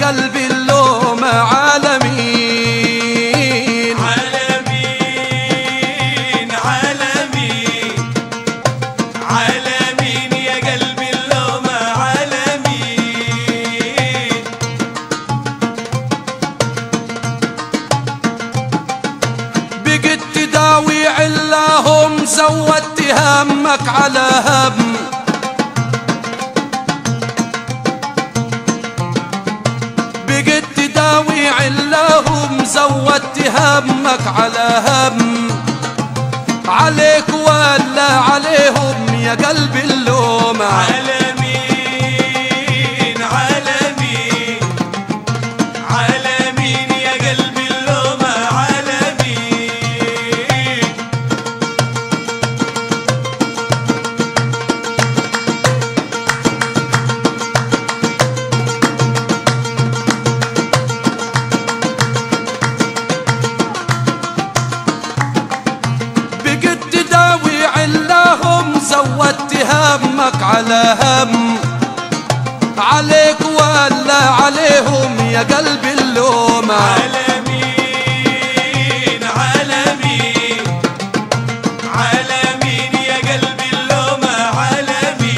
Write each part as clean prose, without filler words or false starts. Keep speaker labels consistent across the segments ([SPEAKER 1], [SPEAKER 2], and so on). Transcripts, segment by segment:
[SPEAKER 1] قلبي اللوم عالمين
[SPEAKER 2] عالمين عالمين عالمين يا قلبي اللوم عالمين.
[SPEAKER 1] بقيت تداوي علاهم زودت همك على هم، بقيت تداوي علاهم زودت همك على هم، عليك ولا عليهم يا قلبي اللوم
[SPEAKER 2] عالمين عالمين عالمين يا قلبي اللوم عالمين.
[SPEAKER 1] بقيت تداوي علاهم زودت همك على هم، عليك ولا عليهم يا قلبي اللوم
[SPEAKER 2] عالمين عالمين عالمين يا قلبي اللوم عالمين.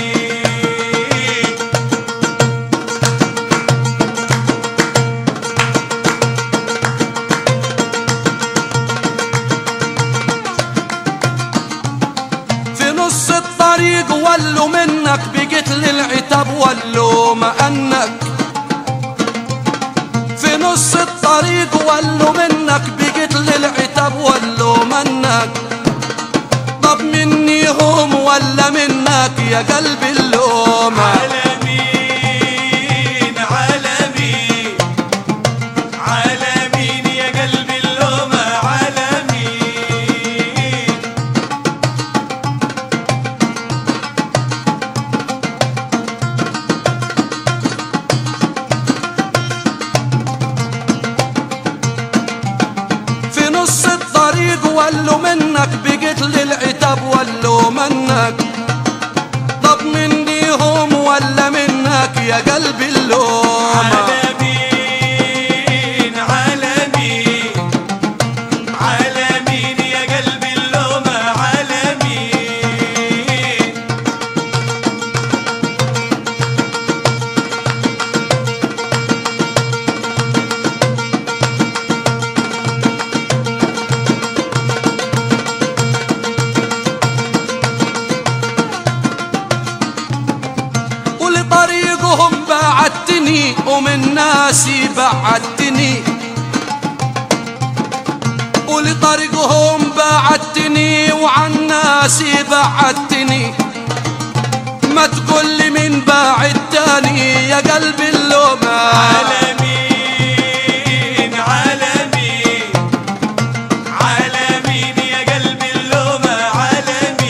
[SPEAKER 2] في نص الطريق ولوا منك بقيت للعتاب واللوم أنك، في نص الطريق ولوا منك بقيت للعتاب واللوم أنك، طب مني هم ولا منك يا قلبي اللوم عالمين عالمين عالمين يا قلبي اللوم عالمين.
[SPEAKER 1] في نص الطريق ولوا منك بقيت للعتاب ولوا منك، طب مني هم ولا منك يا قلبي اللوم
[SPEAKER 2] عالمين عالمين عالمين يا قلبي اللوم عالمين.
[SPEAKER 1] ولطريقهم بعدتني ومن ناسي بعدتني، ولطريقهم بعدتني وعن ناسي بعدتني، ما تقول لي من بعد تاني يا قلبي اللوم
[SPEAKER 2] عالمين عالمين عالمين يا قلبي اللوم عالمين.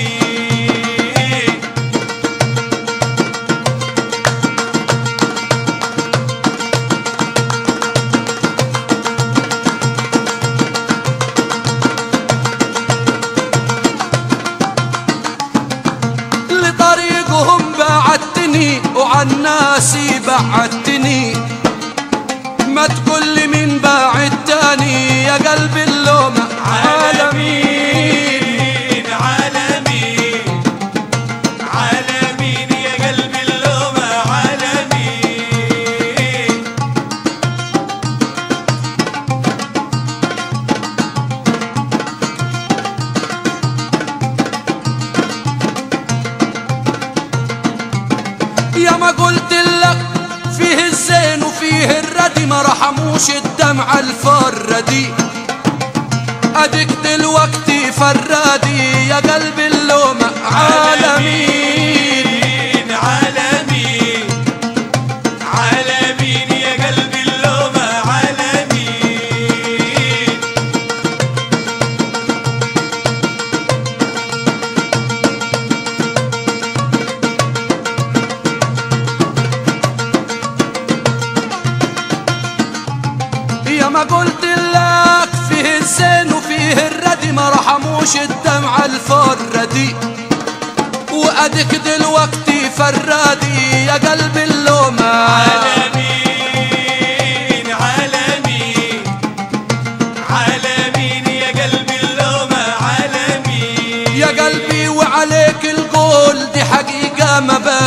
[SPEAKER 1] لطريقهم بعدتني وعن ناسي بعدتني، ما تقول لي من بعد تاني يا قلبي اللوم عالمين
[SPEAKER 2] عالمين عالمين يا قلبي اللوم عالمين.
[SPEAKER 1] يا ما قلت لك فيه الزين وفيه الردي، ما رحموش الدمعة الفردي، اديك دلوقتي فرادي يا قلبي اللوم عالمين
[SPEAKER 2] عالمين عالمين يا قلبي اللوم عالمين.
[SPEAKER 1] يا ما قلت لك فيه الزين وفيه الردي، ما رحموش الدمعة الفردي، واديك دلوقتي فرادي يا قلبي اللوم
[SPEAKER 2] عالمين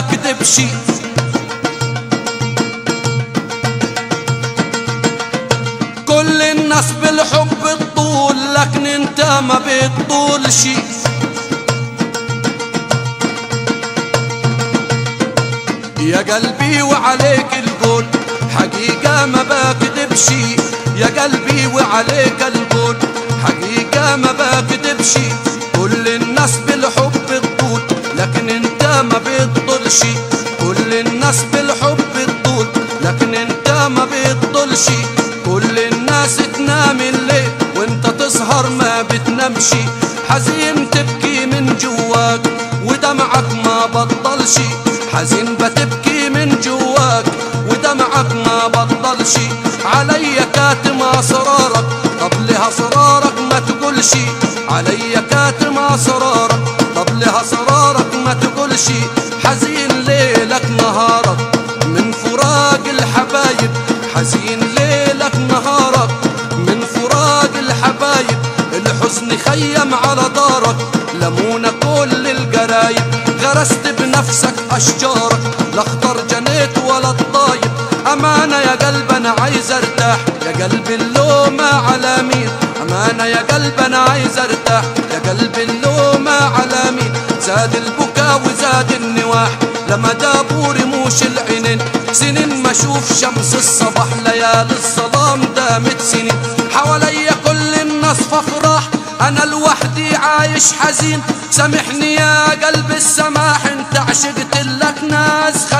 [SPEAKER 2] بكدبش. كل الناس بالحب تطول لكن انت ما بتطولش. يا قلبي وعليك القول حقيقة ما بكدبش. يا قلبي وعليك القول حقيقة ما بكدبش. كل الناس بالحب تطول لكن انت ما بتطولش. كل الناس بالحب تطول لكن انت ما بتطولش. كل الناس تنام الليل وانت تسهر ما بتنامش. حزين تبكي من جواك ودمعك ما بطلش. حزين بتبكي من جواك ودمعك ما بطلش. عليا كاتم اسرارك طب لها اسرارك ما تقولش. عليا كاتم اسرارك طب لها اسرارك ما تقولش. حزين ليلك نهارك من فراق الحبايب. حزين ليلك نهارك من فراق الحبايب. الحزن خيم على دارك لمونا كل القرايب. غرست بنفسك اشجارك لا اخضر جنيت ولا الطايب. امانة يا قلب انا عايز ارتاح يا قلب اللومة على مين. امانة يا قلب انا عايز ارتاح يا قلب اللومة على مين. زاد البكا وزاد النواح لما دابوا رموش العينين. سنين ما اشوف شمس الصباح ليالي الظلام دامت سنين. حواليا كل الناس فافراح انا لوحدي عايش حزين. سامحني يا قلب السماح انت عشقت لك ناس